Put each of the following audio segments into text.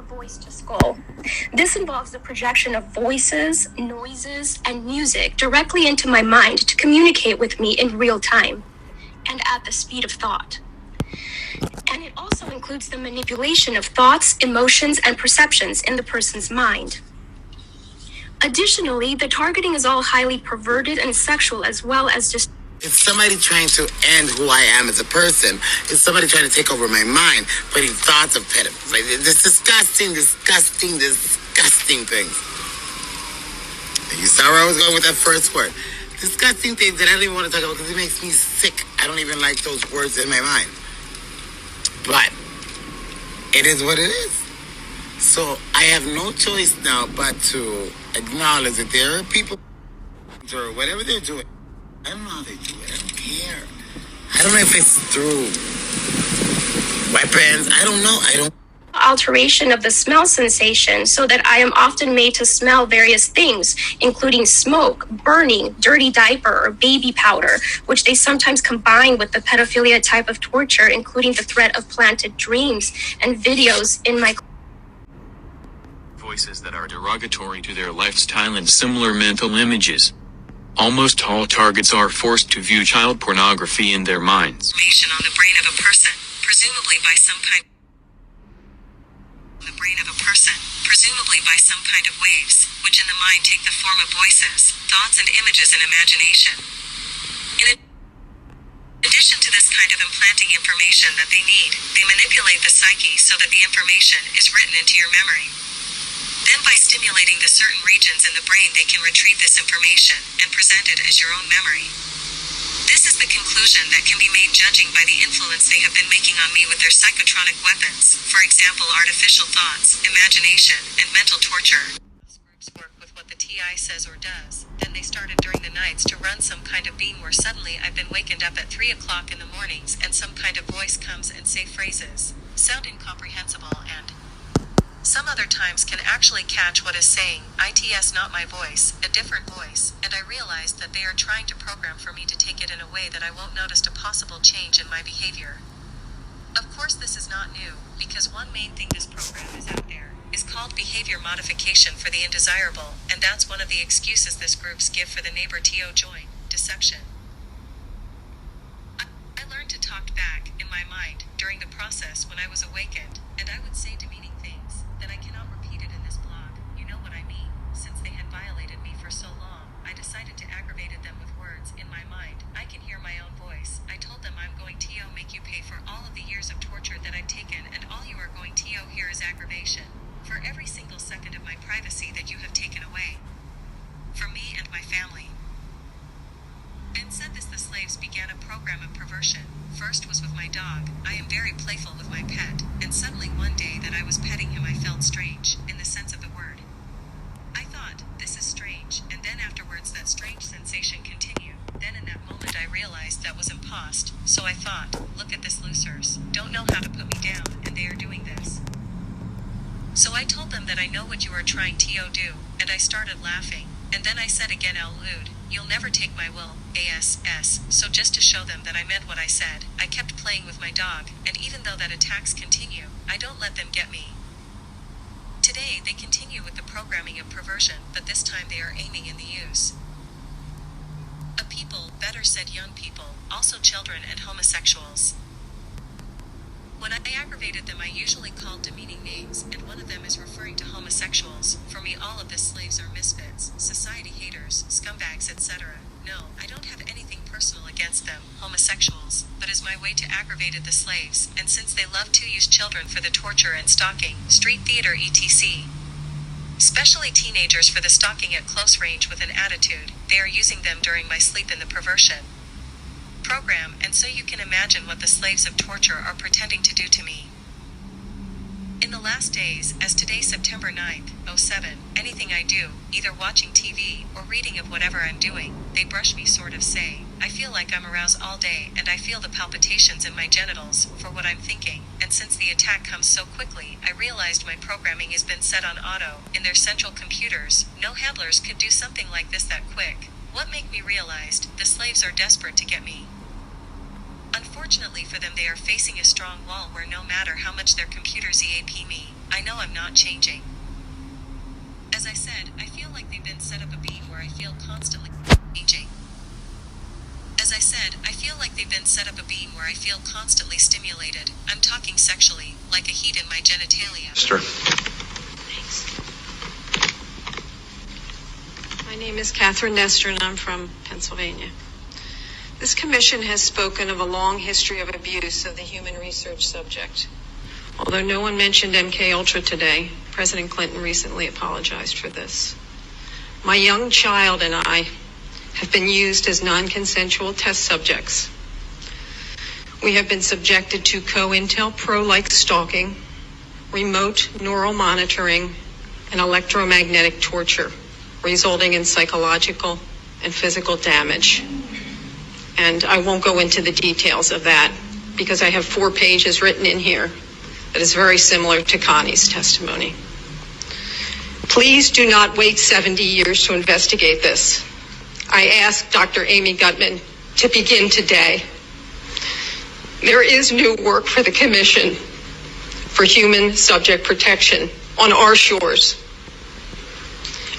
voice to skull. This involves the projection of voices, noises, and music directly into my mind to communicate with me in real time and at the speed of thought. And it also includes the manipulation of thoughts, emotions, and perceptions in the person's mind. Additionally, the targeting is all highly perverted and sexual, as well as just it's somebody trying to end who I am as a person. It's somebody trying to take over my mind, putting thoughts of pedophiles. Like, this disgusting things. You saw where I was going with that first word. Disgusting things that I don't even want to talk about because it makes me sick. I don't even like those words in my mind. But it is what it is. So I have no choice now but to acknowledge that there are people or whatever they're doing. I don't know how they do it. I don't care. I don't know if it's through weapons. I don't know. Alteration of the smell sensation so that I am often made to smell various things, including smoke, burning, dirty diaper, or baby powder, which they sometimes combine with the pedophilia type of torture, including the threat of planted dreams and videos in my voices that are derogatory to their lifestyle and similar mental images. Almost all targets are forced to view child pornography in their minds. Information on the brain of a person, presumably by some kind of waves, which in the mind take the form of voices, thoughts and images and imagination. In addition to this kind of implanting information that they need, they manipulate the psyche so that the information is written into your memory. Then by stimulating the certain regions in the brain, they can retrieve this information and present it as your own memory. This is the conclusion that can be made judging by the influence they have been making on me with their psychotronic weapons, for example artificial thoughts, imagination, and mental torture. Those groups work with what the TI says or does. Then they started during the nights to run some kind of beam where suddenly I've been wakened up at 3 o'clock in the mornings and some kind of voice comes and say phrases, sound incomprehensible and some other times can actually catch what is saying, ITS not my voice, a different voice, and I realize that they are trying to program for me to take it in a way that I won't notice a possible change in my behavior. Of course this is not new, because one main thing this program is out there is called behavior modification for the undesirable, and that's one of the excuses this groups give for the neighbor TO join, deception. I learned to talk back, in my mind, during the process when I was awakened, and I would say demeaning things that I cannot repeat it in this blog, you know what I mean. Since they had violated me for so long, I decided to aggravate them with words in my mind. I can hear my own voice. I told them I'm going to make you pay for all of the years of torture that I've taken, and all you are going to hear is aggravation. For every single second of my privacy that you have taken away. From me and my family. And said this, the slaves began a program of perversion. First was with my dog. I am very playful with my pet, and suddenly one day that I was petting him I felt strange, in the sense of the word. I thought, this is strange, and then afterwards that strange sensation continued. Then in that moment I realized that was impost, so I thought, look at this losers, don't know how to put me down, and they are doing this. So I told them that I know what you are trying to do, and I started laughing, and then I said again out loud, you'll never take my will, ASS, so just to show them that I meant what I said, I kept playing with my dog, and even though that attacks continue, I don't let them get me. Today they continue with the programming of perversion, but this time they are aiming in the use. A people, better said young people, also children and homosexuals. When I aggravated them I usually called demeaning names, and one of them is referring to homosexuals. For me all of the slaves are misfits, society haters, scumbags, etc. No, I don't have anything personal against them, homosexuals, but as my way to aggravate the slaves, and since they love to use children for the torture and stalking, street theater etc. Especially teenagers for the stalking at close range with an attitude, they are using them during my sleep in the perversion program, and so you can imagine what the slaves of torture are pretending to do to me. In the last days, as today September 9th, 07, anything I do, either watching TV or reading of whatever I'm doing, they brush me sort of say, I feel like I'm aroused all day and I feel the palpitations in my genitals for what I'm thinking, and since the attack comes so quickly, I realized my programming has been set on auto, in their central computers, no handlers could do something like this that quick. What made me realized, the slaves are desperate to get me. Unfortunately for them they are facing a strong wall where no matter how much their computers EAP me, I know I'm not changing. As I said, I feel like they've been set up a beat where I feel constantly changing. As I said, I feel like they've been set up a beam where I feel constantly stimulated. I'm talking sexually, like a heat in my genitalia. Sure. Thanks. My name is Catherine Nestor, and I'm from Pennsylvania. This commission has spoken of a long history of abuse of the human research subject. Although no one mentioned MK Ultra today, President Clinton recently apologized for this. My young child and I have been used as non-consensual test subjects. We have been subjected to COINTELPRO-like stalking, remote neural monitoring, and electromagnetic torture, resulting in psychological and physical damage. And I won't go into the details of that because I have 4 pages written in here that is very similar to Connie's testimony. Please do not wait 70 years to investigate this. I ask Dr. Amy Gutman to begin today. There is new work for the Commission for Human Subject Protection on our shores.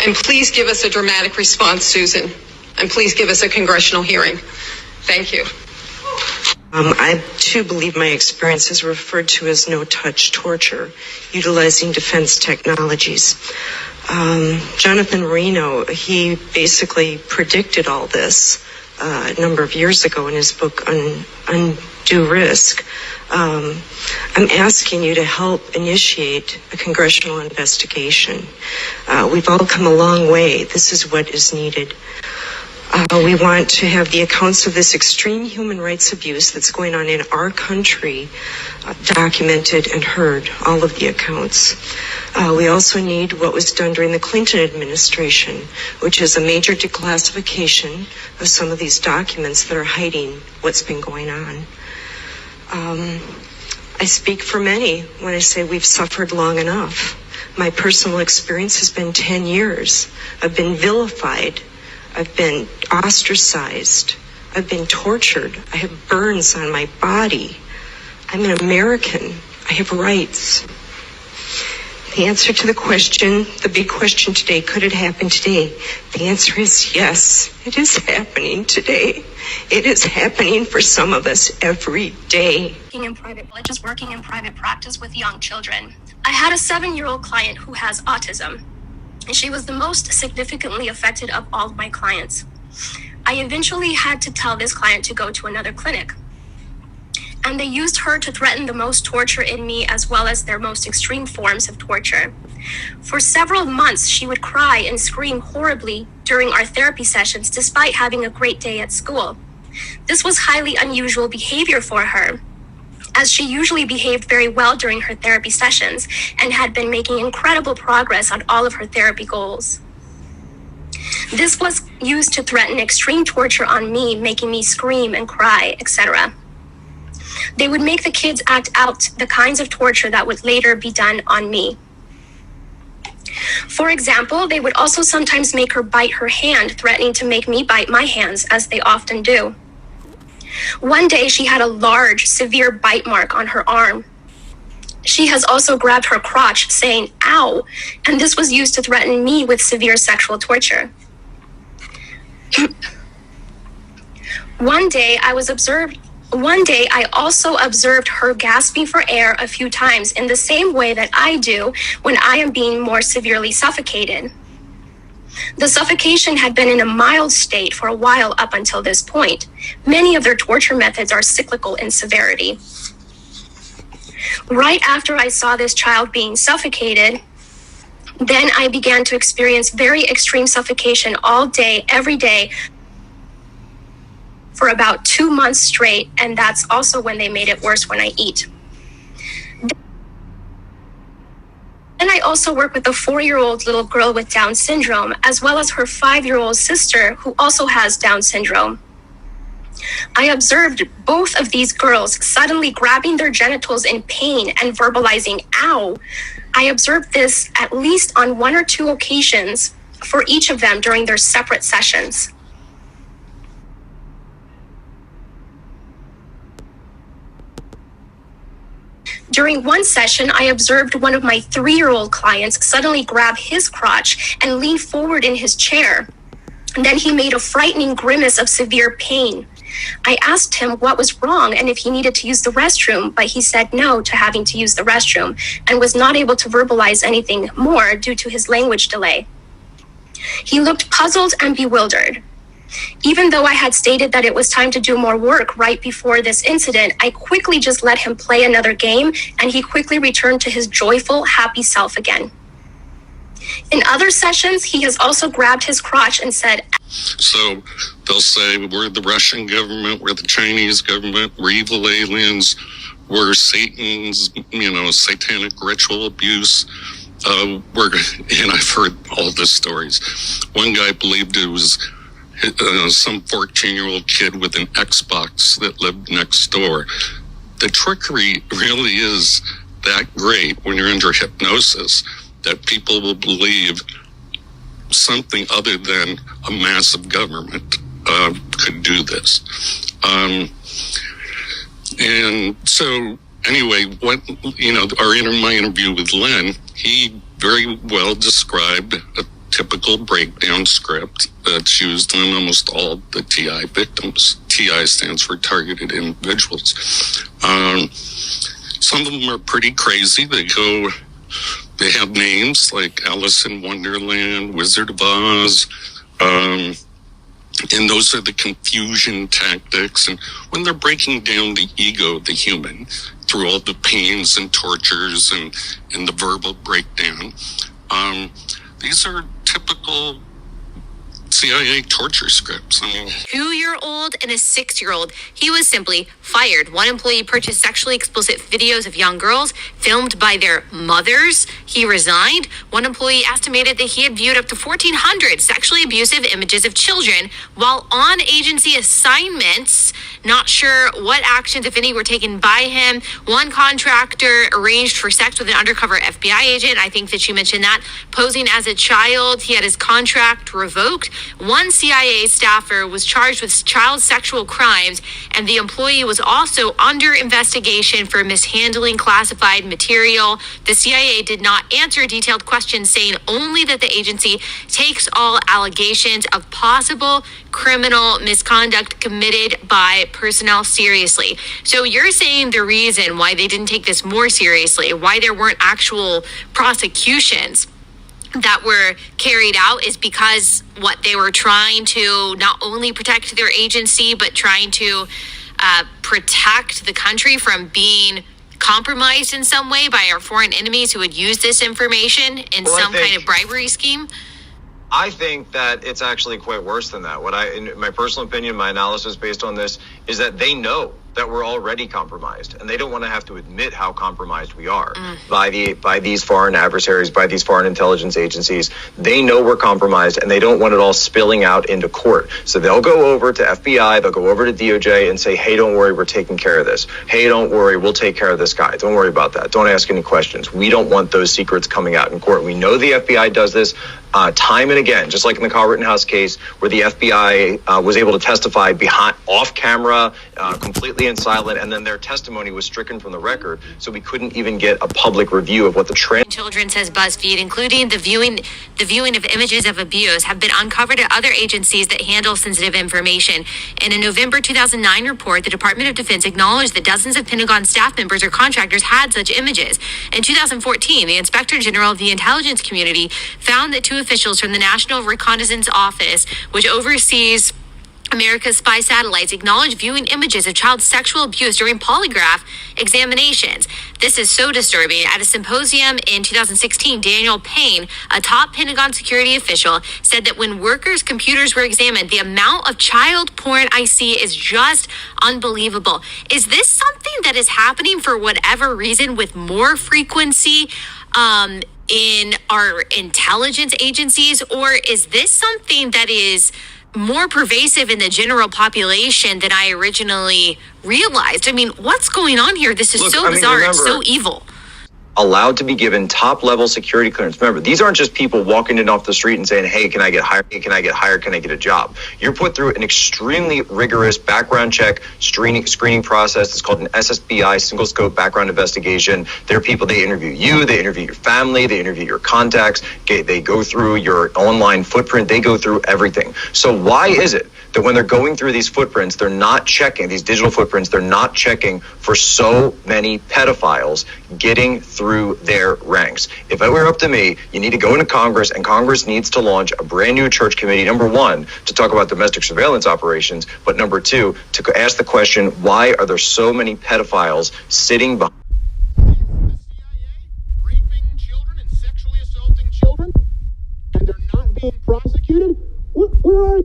And please give us a dramatic response, Susan. And please give us a congressional hearing. Thank you. I too believe my experience is referred to as no-touch torture, utilizing defense technologies. Jonathan Marino, he basically predicted all this a number of years ago in his book Undue Risk. I'm asking you to help initiate a congressional investigation. We've all come a long way. This is what is needed. We want to have the accounts of this extreme human rights abuse that's going on in our country documented and heard, all of the accounts. We also need what was done during the Clinton administration, which is a major declassification of some of these documents that are hiding what's been going on. I speak for many when I say we've suffered long enough. My personal experience has been 10 years. I've been vilified. I've been ostracized. I've been tortured. I have burns on my body. I'm an American. I have rights. The answer to the question, the big question today, could it happen today? The answer is yes, it is happening today. It is happening for some of us every day. Working in private villages, working in private practice with young children. I had a 7-year-old client who has autism, and she was the most significantly affected of all of my clients. I eventually had to tell this client to go to another clinic. And they used her to threaten the most torture in me as well as their most extreme forms of torture. For several months, she would cry and scream horribly during our therapy sessions despite having a great day at school. This was highly unusual behavior for her, as she usually behaved very well during her therapy sessions and had been making incredible progress on all of her therapy goals. This was used to threaten extreme torture on me, making me scream and cry, etc. They would make the kids act out the kinds of torture that would later be done on me. For example, they would also sometimes make her bite her hand, threatening to make me bite my hands, as they often do. One day, she had a large, severe bite mark on her arm. She has also grabbed her crotch, saying, "Ow," and this was used to threaten me with severe sexual torture. One day, I also observed her gasping for air a few times in the same way that I do when I am being more severely suffocated. The suffocation had been in a mild state for a while up until this point. Many of their torture methods are cyclical in severity. Right after I saw this child being suffocated, then I began to experience very extreme suffocation all day, every day, for about 2 months straight, and that's also when they made it worse when I eat. And I also work with a 4-year-old little girl with Down syndrome, as well as her 5-year-old sister who also has Down syndrome. I observed both of these girls suddenly grabbing their genitals in pain and verbalizing, "Ow." I observed this at least on 1 or 2 occasions for each of them during their separate sessions. During one session, I observed one of my 3-year-old clients suddenly grab his crotch and lean forward in his chair. And then he made a frightening grimace of severe pain. I asked him what was wrong and if he needed to use the restroom, but he said no to having to use the restroom and was not able to verbalize anything more due to his language delay. He looked puzzled and bewildered. Even though I had stated that it was time to do more work right before this incident, I quickly just let him play another game, and he quickly returned to his joyful, happy self again. In other sessions, he has also grabbed his crotch and said, So they'll say, we're the Russian government, we're the Chinese government, we're evil aliens, we're Satan's, satanic ritual abuse. And I've heard all the stories. One guy believed it was some 14-year-old kid with an Xbox that lived next door. The trickery really is that great when you're under hypnosis that people will believe something other than a massive government could do this. And so anyway, my interview with Len, he very well described a typical breakdown script that's used on almost all the TI victims. TI stands for targeted individuals. Some of them are pretty crazy. They have names like Alice in Wonderland, Wizard of Oz, and those are the confusion tactics. And when they're breaking down the ego of the human through all the pains and tortures and the verbal breakdown, these are typical CIA torture scripts. 2-year-old and a 6-year-old. He was simply fired. One employee purchased sexually explicit videos of young girls filmed by their mothers. He resigned. One employee estimated that he had viewed up to 1,400 sexually abusive images of children while on agency assignments. Not sure what actions, if any, were taken by him. One contractor arranged for sex with an undercover FBI agent. I think that you mentioned that. Posing as a child, he had his contract revoked. One CIA staffer was charged with child sexual crimes, and the employee was also under investigation for mishandling classified material. The CIA did not answer detailed questions, saying only that the agency takes all allegations of possible criminal misconduct committed by personnel seriously. So you're saying the reason why they didn't take this more seriously, why there weren't actual prosecutions that were carried out, is because they were trying to not only protect their agency, but trying to protect the country from being compromised in some way by our foreign enemies who would use this information in some kind of bribery scheme? I think that it's actually quite worse than that. In my personal opinion, my analysis based on this is that they know that we're already compromised, and they don't want to have to admit how compromised we are by these foreign adversaries, by these foreign intelligence agencies. They know we're compromised, and they don't want it all spilling out into court. So they'll go over to FBI, they'll go over to DOJ and say, hey, don't worry, we're taking care of this. Hey, don't worry, we'll take care of this guy. Don't worry about that. Don't ask any questions. We don't want those secrets coming out in court. We know the FBI does this time and again, just like in the Kyle Rittenhouse case, where the FBI was able to testify off camera, completely and silent, and then their testimony was stricken from the record, so we couldn't even get a public review of what the children, says BuzzFeed, including the viewing of images of abuse, have been uncovered at other agencies that handle sensitive information. In a November 2009 report, the Department of Defense acknowledged that dozens of Pentagon staff members or contractors had such images. In 2014, the Inspector General of the Intelligence Community found that 2 officials from the National Reconnaissance Office, which oversees America's spy satellites, acknowledged viewing images of child sexual abuse during polygraph examinations. This is so disturbing. At a symposium in 2016, Daniel Payne, a top Pentagon security official, said that when workers' computers were examined, the amount of child porn I see is just unbelievable. Is this something that is happening for whatever reason with more frequency in our intelligence agencies, or is this something that is more pervasive in the general population than I originally realized? I mean, what's going on here? This is so bizarre. It's so evil. allowed to be given top level security clearance. Remember, these aren't just people walking in off the street and saying, hey, can I get hired? Can I get hired? Can I get a job? You're put through an extremely rigorous background check screening process. It's called an SSBI, single scope background investigation. There are people, they interview you, they interview your family, they interview your contacts, they go through your online footprint, they go through everything. So why is it that when they're going through these footprints, they're not checking, these digital footprints, they're not checking for so many pedophiles getting through their ranks? If it were up to me, you need to go into Congress, and Congress needs to launch a brand new church committee, number one, to talk about domestic surveillance operations, but number two, to ask the question, why are there so many pedophiles sitting behind raping children and sexually assaulting children, and they're not being prosecuted? Where are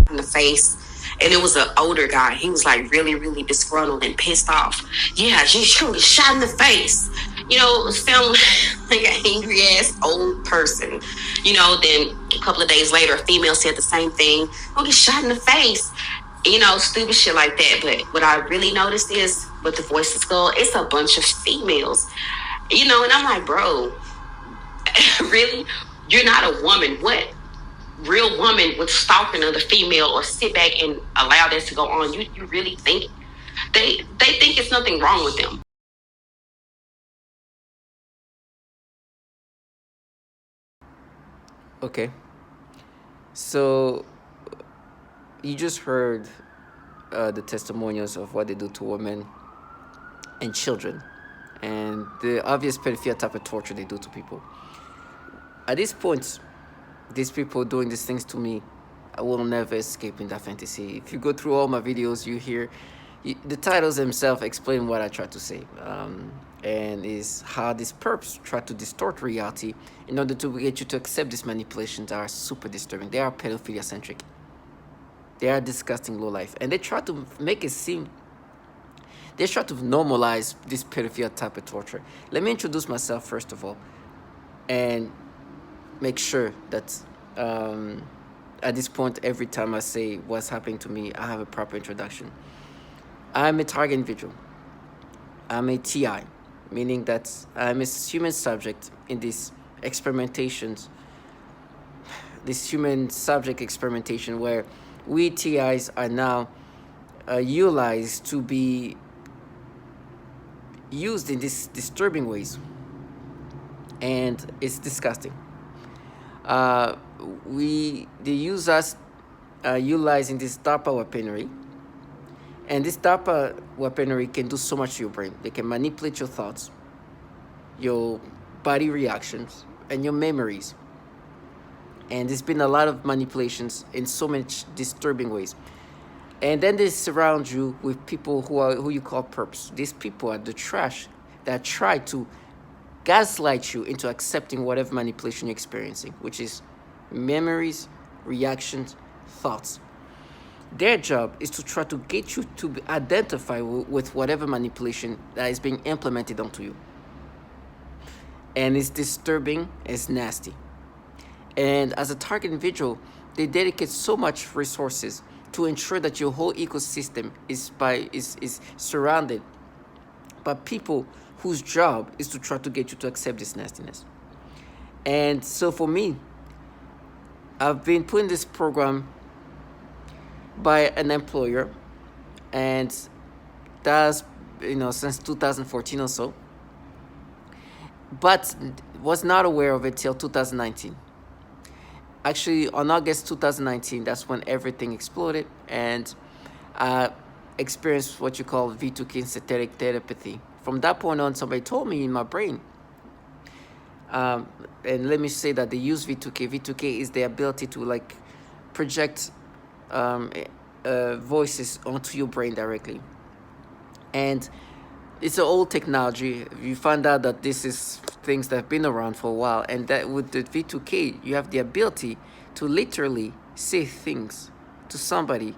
in the face, and it was an older guy. He was like really, really disgruntled and pissed off. Yeah, she's gonna get shot in the face. You know, it sounded like an angry ass old person. You know, then a couple of days later, a female said the same thing. Gonna get shot in the face. You know, stupid shit like that. But what I really noticed is with the Voices School, it's a bunch of females. You know, and I'm like, bro, really? You're not a woman. What real woman would stalk another female or sit back and allow that to go on? You really think they think it's nothing wrong with them? Okay, so you just heard the testimonials of what they do to women and children, and the obvious pedophilia type of torture they do to people. At this point, these people doing these things to me, I will never escape in that fantasy. If you go through all my videos, you hear the titles themselves explain what I try to say, and is how these perps try to distort reality in order to get you to accept these manipulations that are super disturbing. They are pedophilia centric. They are disgusting low life, and they try to make it seem. They try to normalize this pedophilia type of torture. Let me introduce myself first of all, and make sure that at this point, every time I say what's happening to me, I have a proper introduction. I'm a target individual. I'm a TI, meaning that I'm a human subject in these experimentations, this human subject experimentation where we TIs are now utilized to be used in these disturbing ways, and it's disgusting. They use us utilizing this DARPA weaponry, and this DARPA weaponry can do so much to your brain. They can manipulate your thoughts, your body reactions, and your memories. And there's been a lot of manipulations in so much disturbing ways. And then they surround you with people who you call perps. These people are the trash that try to gaslight you into accepting whatever manipulation you're experiencing, which is memories, reactions, thoughts. Their job is to try to get you to identify with whatever manipulation that is being implemented onto you. And it's disturbing, it's nasty. And as a target individual, they dedicate so much resources to ensure that your whole ecosystem is surrounded by people whose job is to try to get you to accept this nastiness. And so for me, I've been put in this program by an employer, and that's since 2014 or so, but was not aware of it till 2019. Actually, on August 2019, that's when everything exploded, and I experienced what you call V2K, synthetic telepathy. From that point on, somebody told me in my brain, and let me say that they use V2K. V2K is the ability to project voices onto your brain directly. And it's an old technology. You find out that this is things that have been around for a while, and that with the V2K, you have the ability to literally say things to somebody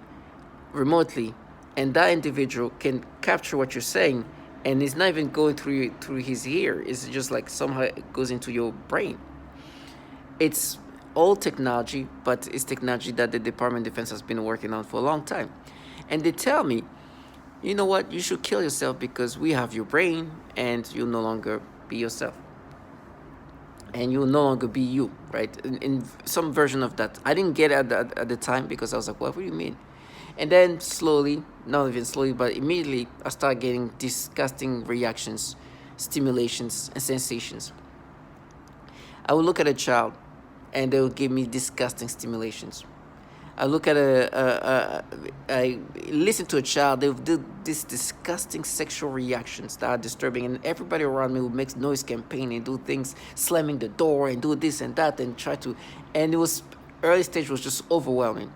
remotely, and that individual can capture what you're saying, and it's not even going through his ear. It's just like somehow it goes into your brain. It's old technology, but it's technology that the Department of Defense has been working on for a long time. And they tell me, you know what, you should kill yourself because we have your brain and you'll no longer be yourself. And you'll no longer be you, right? In some version of that. I didn't get it at the time because I was like, what do you mean? And then slowly, not even slowly, but immediately, I started getting disgusting reactions, stimulations, and sensations. I would look at a child and they would give me disgusting stimulations. I look at I listen to a child, they would do these disgusting sexual reactions that are disturbing, and everybody around me would make noise campaign and do things, slamming the door and do this and that and try to, and it was, early stage was just overwhelming.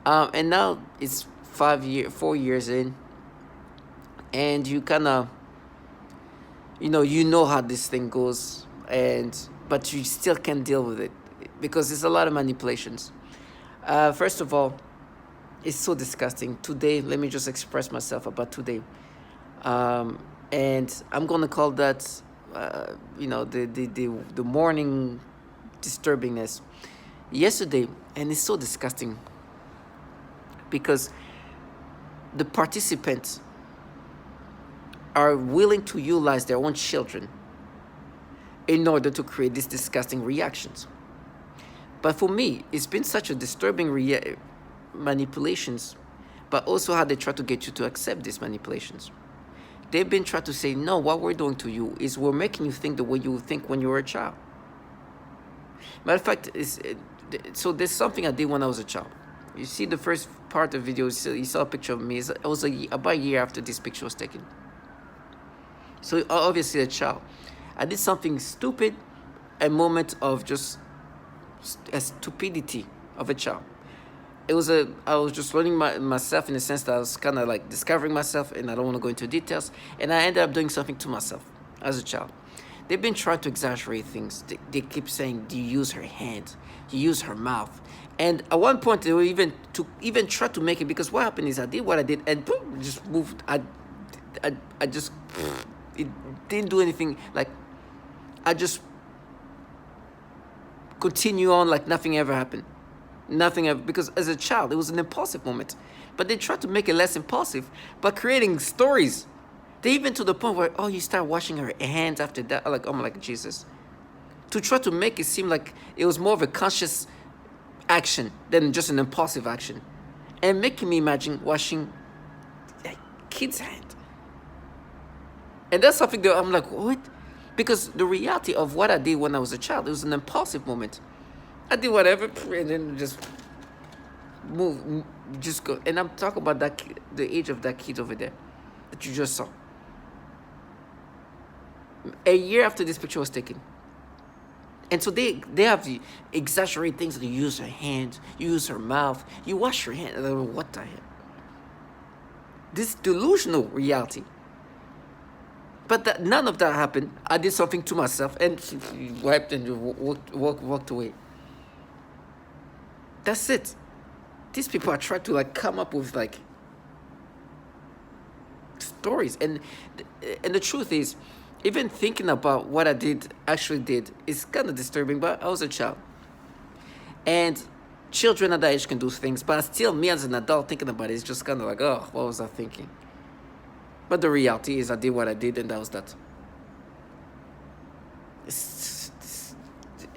And now it's 4 years in, and you kind of, you know how this thing goes, but you still can't deal with it because there's a lot of manipulations. First of all, it's so disgusting. Today, let me just express myself about today. And I'm gonna call that, the morning disturbingness. Yesterday, and it's so disgusting because the participants are willing to utilize their own children in order to create these disgusting reactions. But for me, it's been such a disturbing manipulations, but also how they try to get you to accept these manipulations. They've been trying to say, no, what we're doing to you is we're making you think the way you would think when you were a child. Matter of fact, so there's something I did when I was a child. You see the first part of the video, you saw a picture of me. It was about a year after this picture was taken. So obviously a child. I did something stupid, a moment of just a stupidity of a child. I was just learning myself in the sense that I was kind of like discovering myself, and I don't want to go into details, and I ended up doing something to myself as a child. They've been trying to exaggerate things. They keep saying, do you use her hand? Do you use her mouth? And at one point, they were even try to make it, because what happened is I did what I did, and boom, just moved. I just, it didn't do anything. Like, I just continue on like nothing ever happened. Nothing ever, because as a child, it was an impulsive moment. But they tried to make it less impulsive by creating stories. They even to the point where, oh, you start washing her hands after that. I'm like, Jesus. To try to make it seem like it was more of a conscious action than just an impulsive action. And making me imagine washing a kid's hand. And that's something that I'm like, what? Because the reality of what I did when I was a child, it was an impulsive moment. I did whatever, and then just move, just go. And I'm talking about that kid, the age of that kid over there that you just saw. A year after this picture was taken. And so they have the exaggerate things. You use her hand, you use her mouth, you wash your hand. What the hell? This delusional reality. But none of that happened. I did something to myself and wiped and walked away. That's it. These people are trying to come up with stories, and the truth is, even thinking about what I actually did is kind of disturbing. But I was a child, and children at that age can do things, but still, me as an adult thinking about it is just kind of like, oh, what was I thinking? But the reality is, I did what I did, and that was that.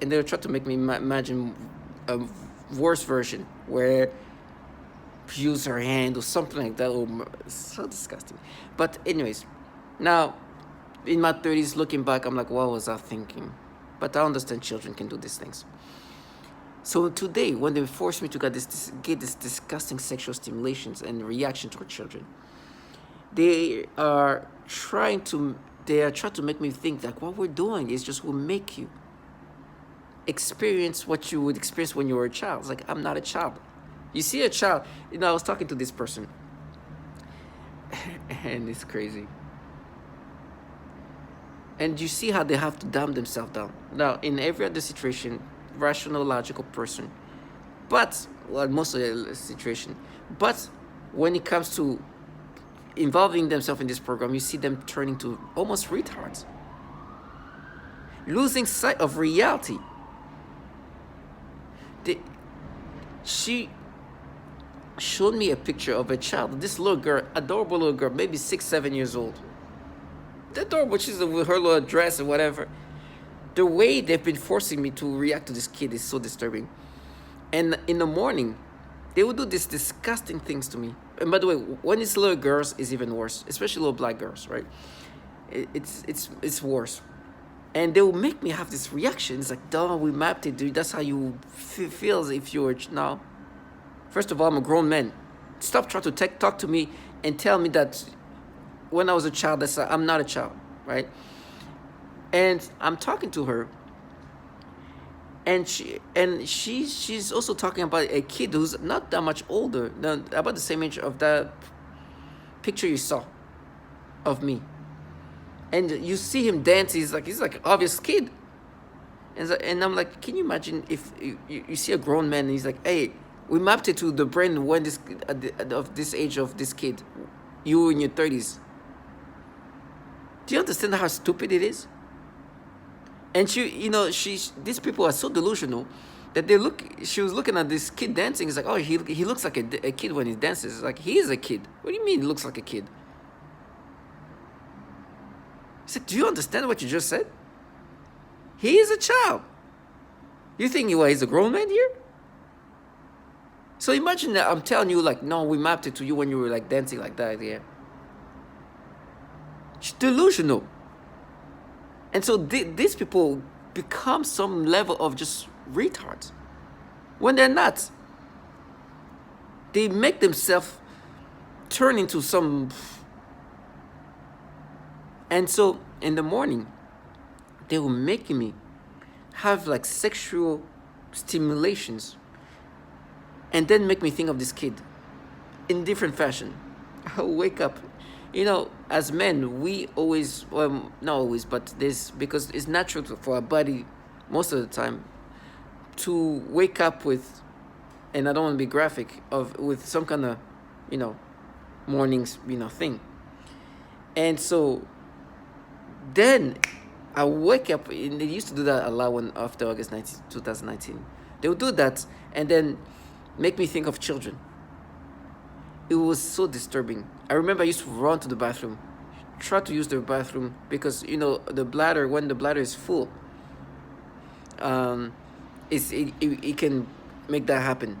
And they were trying to make me imagine a worse version where use her hand or something like that. Oh, it's so disgusting. But anyways, now in my 30s, looking back, I'm like, what was I thinking? But I understand children can do these things. So today, when they force me to get this disgusting sexual stimulations and reaction toward children, they are trying to make me think that what we're doing is just will make you experience what you would experience when you were a child. It's like, I'm not a child. You see a child, I was talking to this person, and it's crazy. And you see how they have to dumb themselves down. Now, in every other situation, rational, logical person, but, well, most of the situation, but when it comes to involving themselves in this program, you see them turning to almost retards, losing sight of reality. showed me a picture of a child, this little girl, adorable little girl, maybe 6, 7 years old. Adorable, she's with her little dress and whatever. The way they've been forcing me to react to this kid is so disturbing. And in the morning, they would do these disgusting things to me. And by the way, when it's little girls, it's even worse, especially little black girls, right? It's worse. And they will make me have this reaction. It's like, duh, we mapped it, dude. That's how you feel if you're now. First of all, I'm a grown man. Stop trying to talk to me and tell me that when I was a child, I'm not a child, right? And I'm talking to her, and she's also talking about a kid who's not that much older, about the same age of that picture you saw of me. And you see him dance. He's like an obvious kid. And I'm like, can you imagine if you see a grown man and he's like, hey, we mapped it to the brain when of this age of this kid, you in your 30s. Do you understand how stupid it is? And these people are so delusional that she was looking at this kid dancing. It's like, oh, he looks like a kid when he dances. It's like, he is a kid. What do you mean he looks like a kid? It's like, do you understand what you just said? He is a child. You think he's a grown man here? So imagine that I'm telling you, like, no, we mapped it to you when you were like dancing like that, yeah. It's delusional. And so these people become some level of just retards when they're not. They make themselves turn into some. And so in the morning, they were making me have like sexual stimulations and then make me think of this kid in different fashion. I'll wake up. As men, we always, well, not always, but because it's natural for our body most of the time to wake up with, and I don't want to be graphic, with some kind of, mornings, thing. And so then I wake up, and they used to do that a lot after August 19, 2019. They would do that and then make me think of children. It was so disturbing. I remember I used to run to the bathroom, try to use the bathroom because, the bladder, when the bladder is full, it can make that happen.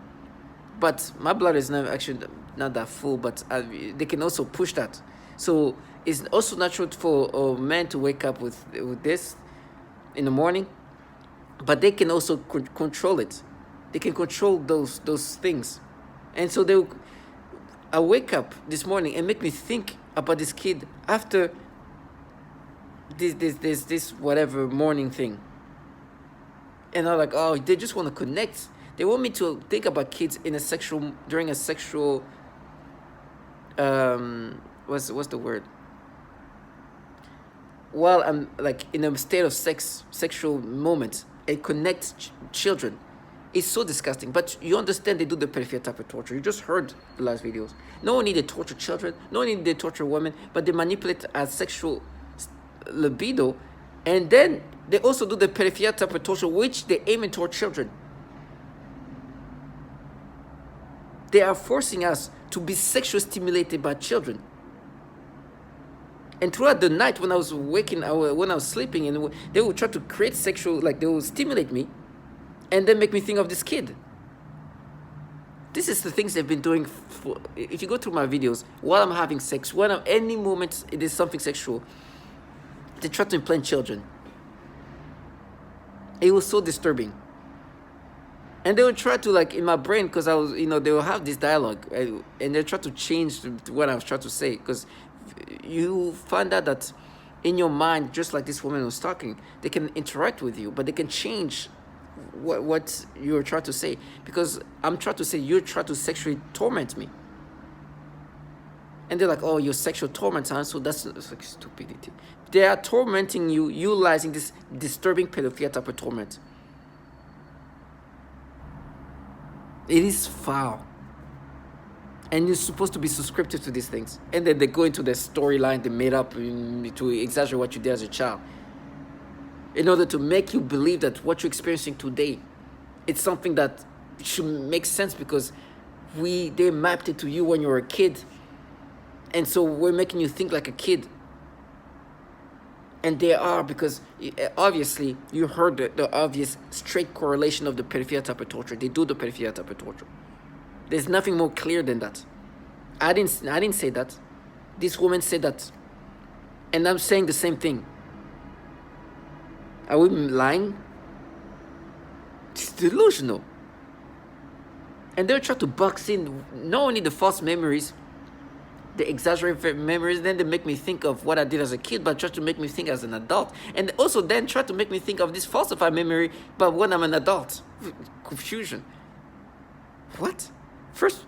But my bladder is not that full, but they can also push that. So it's also natural for men to wake up with this in the morning, but they can also control it. They can control those things. And so I wake up this morning and make me think about this kid after this whatever morning thing. And I'm like, oh, they just want to connect. They want me to think about kids during a sexual, what's the word? While I'm like in a state of sexual moment and connect children. It's so disgusting. But you understand they do the peripheral type of torture. You just heard the last videos. No one needed to torture children. No one needed to torture women. But they manipulate our sexual libido. And then they also do the peripheral type of torture, which they aim toward children. They are forcing us to be sexually stimulated by children. And throughout the night, when I was sleeping, and they would try to create sexual, like they would stimulate me. And then make me think of this kid. This is the things they've been doing. If you go through my videos, while I'm having sex, any moment it is something sexual, they try to implant children. It was so disturbing. And they would try to, like, in my brain, because I was, they will have this dialogue, and they try to change what I was trying to say, because you find out that in your mind, just like this woman was talking, they can interact with you, but they can change what you're trying to say, because I'm trying to say you're trying to sexually torment me, and they're like, oh, you're sexual torment, huh? So that's like stupidity. They are tormenting you, utilizing this disturbing pedophilia type of torment. It is foul, and you're supposed to be subscriptive to these things, and then they go into the storyline they made up to exaggerate what you did as a child, in order to make you believe that what you're experiencing today, it's something that should make sense, because they mapped it to you when you were a kid, and so we're making you think like a kid. And they are, because obviously you heard the obvious straight correlation of the pedophilia type of torture. They do the pedophilia type of torture. There's nothing more clear than that. I didn't say that. This woman said that, and I'm saying the same thing. Are we lying? It's delusional. And they're trying to box in not only the false memories, the exaggerated memories, then they make me think of what I did as a kid, but try to make me think as an adult. And also then try to make me think of this falsified memory, but when I'm an adult. Confusion. What? First,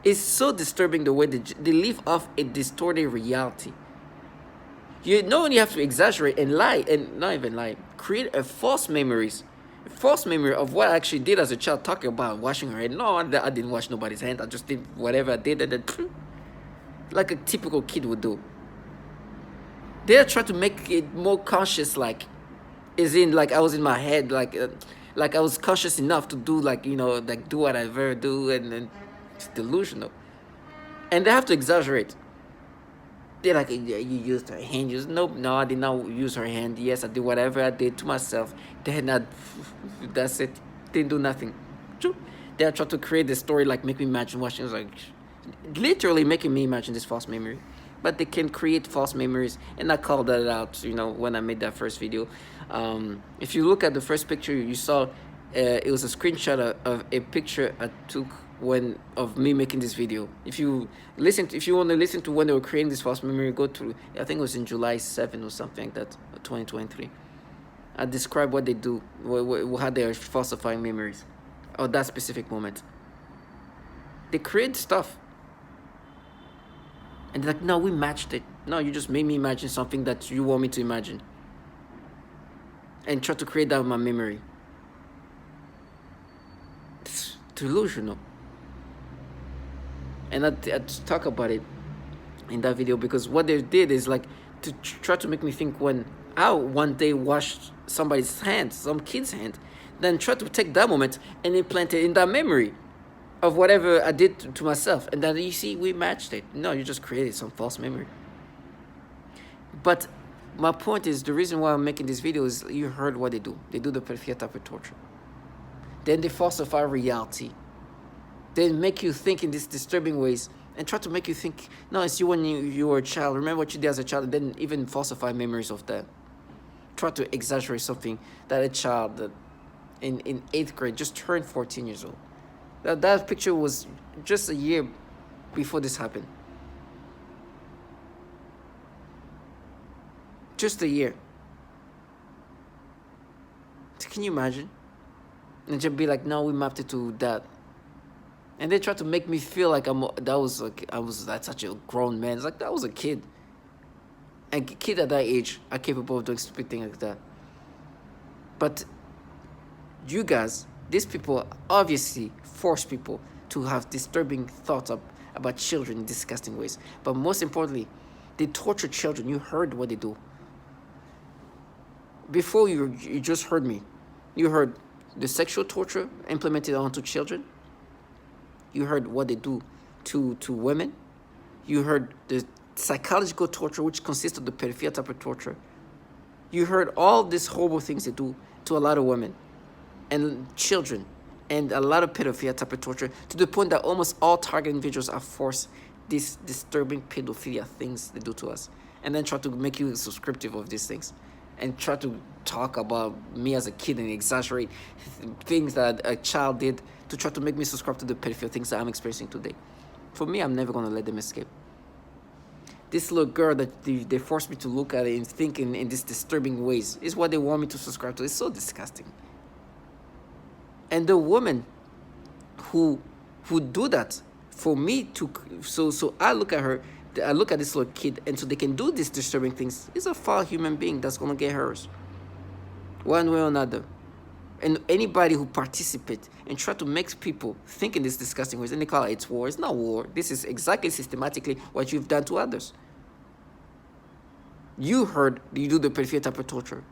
it's so disturbing the way they live off a distorted reality. You not only have to exaggerate and lie, and not even lie, create a false memory of what I actually did as a child, talking about washing her head. No, I didn't wash nobody's hand. I just did whatever I did, and then like a typical kid would do. They're trying to make it more conscious, like, is in like I was in my head, like I was conscious enough to do, like, you know, like do what I ever do, and it's delusional. And they have to exaggerate. They're like, yeah, you used her hand. No, I did not use her hand. Yes, I did whatever I did to myself. They had not. That's it. Didn't do nothing. They're trying to create this story, like make me imagine watching. It's like literally making me imagine this false memory. But they can create false memories, and I called that out, you know, when I made that first video. If you look at the first picture, you saw it was a screenshot of a picture I took of me making this video. If you want to listen to when they were creating this false memory, go to, I think it was in July 7 or something like that, 2023. I describe what they do, how they are falsifying memories of that specific moment. They create stuff. And they're like, no, we matched it. No, you just made me imagine something that you want me to imagine. And try to create that with my memory. It's delusional. And I talk about it in that video, because what they did is like to try to make me think when I one day washed somebody's hand, some kid's hand, then try to take that moment and implant it in that memory of whatever I did to myself. And then you see, we matched it. No, you just created some false memory. But my point is, the reason why I'm making this video is you heard what they do. They do the pedophilia type of torture. Then they falsify reality. They make you think in these disturbing ways and try to make you think, no, it's you when you were a child. Remember what you did as a child, and then even falsify memories of that. Try to exaggerate something that a child that in 8th grade just turned 14 years old. That picture was just a year before this happened. Just a year. Can you imagine? And just be like, no, we mapped it to that. And they try to make me feel like that's such a grown man. It's like, that was a kid. And a kid at that age are capable of doing stupid things like that. But you guys, these people obviously force people to have disturbing thoughts about children in disgusting ways. But most importantly, they torture children. You heard what they do. Before you just heard me. You heard the sexual torture implemented onto children. You heard what they do to women. You heard the psychological torture, which consists of the pedophilia type of torture. You heard all these horrible things they do to a lot of women and children, and a lot of pedophilia type of torture, to the point that almost all target individuals are forced these disturbing pedophilia things they do to us, and then try to make you subscriptive of these things, and try to talk about me as a kid and exaggerate things that a child did to try to make me subscribe to the pedophilia things that I'm experiencing today. For me, I'm never going to let them escape. This little girl that they forced me to look at it and think in these disturbing ways is what they want me to subscribe to. It's so disgusting. And the woman who do that for me to, so I look at her, I look at this little kid, and so they can do these disturbing things. It's a foul human being that's going to get hers, one way or another. And anybody who participates and try to make people think in these disgusting ways, and they call it it's war. It's not war. This is exactly systematically what you've done to others. You heard you do the pedophilia type of torture.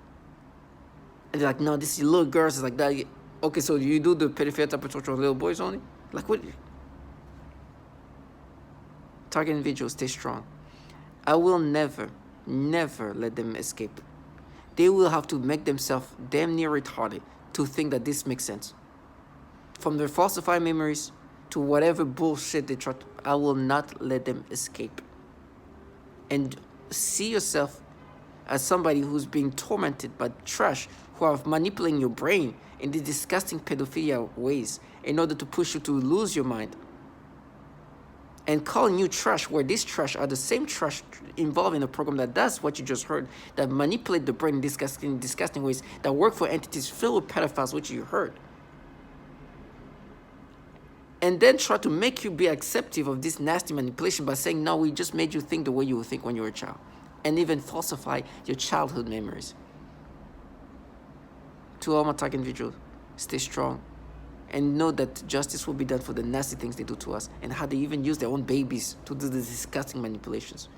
And they're like, no, this little girls is like that. Okay, so you do the pedophilia type of torture on little boys only? Like, what? target individuals, stay strong. I will never let them escape. They will have to make themselves damn near retarded to think that this makes sense. From their falsified memories to whatever bullshit they try to, I will not let them escape. And see yourself as somebody who's being tormented by trash who are manipulating your brain in these disgusting pedophilia ways in order to push you to lose your mind. And calling you trash, where these trash are the same trash involved in a program that does what you just heard, that manipulate the brain in disgusting ways, that work for entities filled with pedophiles, which you heard. And then try to make you be acceptive of this nasty manipulation by saying, no, we just made you think the way you would think when you were a child. And even falsify your childhood memories. To all my target individuals, stay strong. And know that justice will be done for the nasty things they do to us and how they even use their own babies to do the disgusting manipulations.